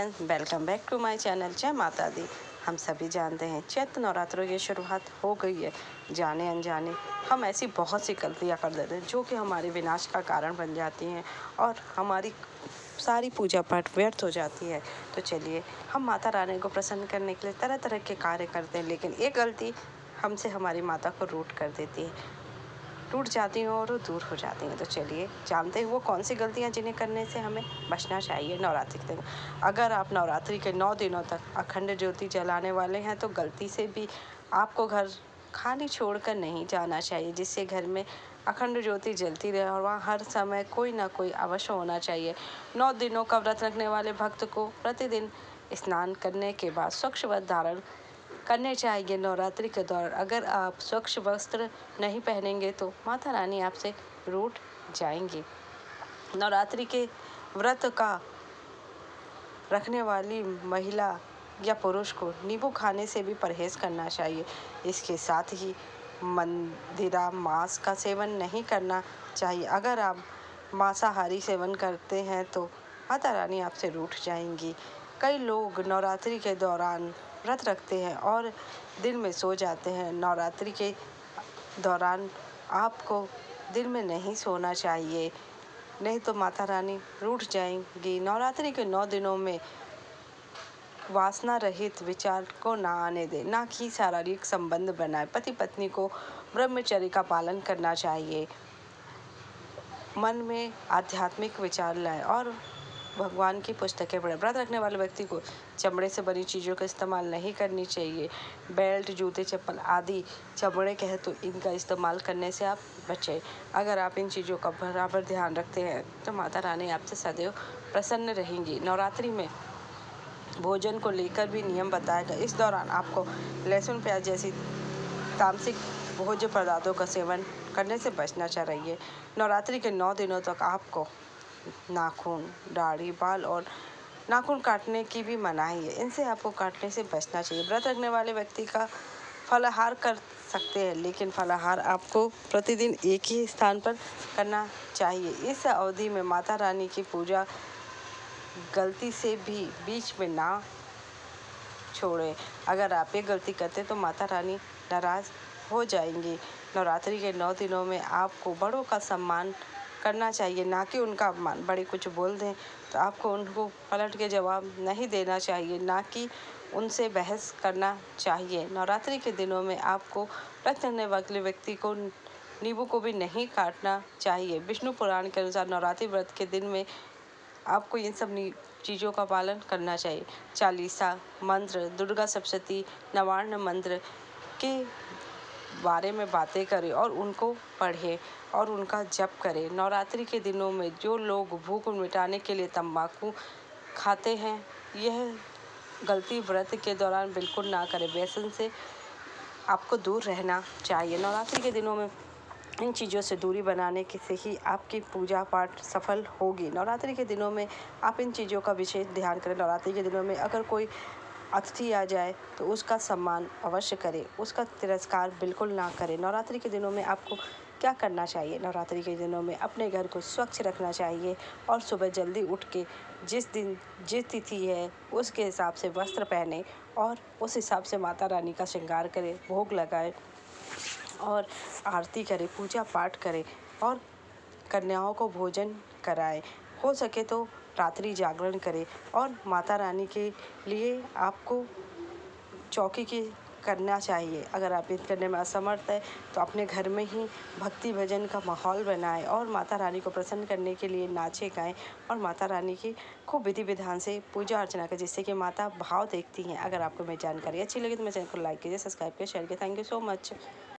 Welcome back to my channel. जय माता दी। हम सभी जानते हैं चैत्र नवरात्रों की शुरुआत हो गई है। जाने अनजाने हम ऐसी बहुत सी गलतियां कर देते हैं जो कि हमारे विनाश का कारण बन जाती हैं और हमारी सारी पूजा पाठ व्यर्थ हो जाती है। तो चलिए, हम माता रानी को प्रसन्न करने के लिए तरह तरह के कार्य करते हैं, लेकिन एक गलती हमसे हमारी माता को रूठ कर देती है, टूट जाती हैं और वो दूर हो जाती हैं। तो चलिए जानते हैं वो कौन सी गलतियां जिन्हें करने से हमें बचना चाहिए नवरात्रि के दिन। अगर आप नवरात्रि के 9 दिनों तक अखंड ज्योति जलाने वाले हैं तो गलती से भी आपको घर खाली छोड़कर नहीं जाना चाहिए, जिससे घर में अखंड ज्योति जलती रहे और वहाँ हर समय कोई ना कोई अवश्य होना चाहिए। 9 दिनों का व्रत रखने वाले भक्त को प्रतिदिन स्नान करने के बाद स्वच्छ वस्त्र धारण करने चाहिए। नवरात्रि के दौरान अगर आप स्वच्छ वस्त्र नहीं पहनेंगे तो माता रानी आपसे रूठ जाएंगी। नवरात्रि के व्रत का रखने वाली महिला या पुरुष को नींबू खाने से भी परहेज करना चाहिए। इसके साथ ही मदिरा मांस का सेवन नहीं करना चाहिए। अगर आप मांसाहारी सेवन करते हैं तो माता रानी आपसे रूठ जाएंगी। कई लोग नवरात्रि के दौरान व्रत रखते हैं और दिन में सो जाते हैं। नवरात्रि के दौरान आपको दिन में नहीं सोना चाहिए, नहीं तो माता रानी रूठ जाएंगी। नवरात्रि के 9 दिनों में वासना रहित विचार को ना आने दें, ना कि शारीरिक संबंध बनाए। पति पत्नी को ब्रह्मचर्य का पालन करना चाहिए। मन में आध्यात्मिक विचार लाएं और भगवान की पुस्तकें पढ़ें। व्रत रखने वाले व्यक्ति को चमड़े से बनी चीज़ों का इस्तेमाल नहीं करनी चाहिए। बेल्ट, जूते, चप्पल आदि चमड़े के हैं तो इनका इस्तेमाल करने से आप बचें। अगर आप इन चीज़ों का बराबर ध्यान रखते हैं तो माता रानी आपसे सदैव प्रसन्न रहेंगी। नवरात्रि में भोजन को लेकर भी नियम बताया गया। इस दौरान आपको लहसुन, प्याज जैसी तामसिक भोज्य पदार्थों का सेवन करने से बचना चाहिए। नवरात्रि के 9 दिनों तक आपको नाखून, दाढ़ी, बाल और नाखून काटने की भी मनाही है। इनसे आपको काटने से बचना चाहिए। व्रत रखने वाले व्यक्ति का फलाहार कर सकते हैं, लेकिन फलाहार आपको प्रतिदिन एक ही स्थान पर करना चाहिए। इस अवधि में माता रानी की पूजा गलती से भी बीच में ना छोड़ें। अगर आप ये गलती करते तो माता रानी नाराज हो जाएंगी। नवरात्रि के 9 दिनों में आपको बड़ों का सम्मान करना चाहिए, ना कि उनका अपमान। बड़े कुछ बोल दें तो आपको उनको पलट के जवाब नहीं देना चाहिए, ना कि उनसे बहस करना चाहिए। नवरात्रि के दिनों में आपको व्रत रखने वाले व्यक्ति को नींबू को भी नहीं काटना चाहिए। विष्णु पुराण के अनुसार नवरात्रि व्रत के दिन में आपको इन सब चीज़ों का पालन करना चाहिए। चालीसा मंत्र, दुर्गा सप्तशती, नवार्ण मंत्र के बारे में बातें करें और उनको पढ़ें और उनका जप करें। नवरात्रि के दिनों में जो लोग भूख मिटाने के लिए तंबाकू खाते हैं, यह गलती व्रत के दौरान बिल्कुल ना करें। व्यसन से आपको दूर रहना चाहिए। नवरात्रि के दिनों में इन चीज़ों से दूरी बनाने के से ही आपकी पूजा पाठ सफल होगी। नवरात्रि के दिनों में आप इन चीज़ों का विशेष ध्यान करें। नवरात्रि के दिनों में अगर कोई अतिथि आ जाए तो उसका सम्मान अवश्य करें, उसका तिरस्कार बिल्कुल ना करें। नवरात्रि के दिनों में आपको क्या करना चाहिए? नवरात्रि के दिनों में अपने घर को स्वच्छ रखना चाहिए और सुबह जल्दी उठ के जिस दिन जिस तिथि है उसके हिसाब से वस्त्र पहने और उस हिसाब से माता रानी का श्रृंगार करें, भोग लगाए और आरती करें, पूजा पाठ करें और कन्याओं को भोजन कराएं। हो सके तो रात्रि जागरण करें और माता रानी के लिए आपको चौकी की करना चाहिए। अगर आप ये करने में असमर्थ है तो अपने घर में ही भक्ति भजन का माहौल बनाएं और माता रानी को प्रसन्न करने के लिए नाचे गाएं और माता रानी की खूब विधि विधान से पूजा अर्चना करें, जिससे कि माता भाव देखती हैं। अगर आपको मेरी जानकारी अच्छी लगी तो मेरे चैनल को लाइक कीजिए, सब्सक्राइब कीजिए, शेयर कीजिए। Thank you so much.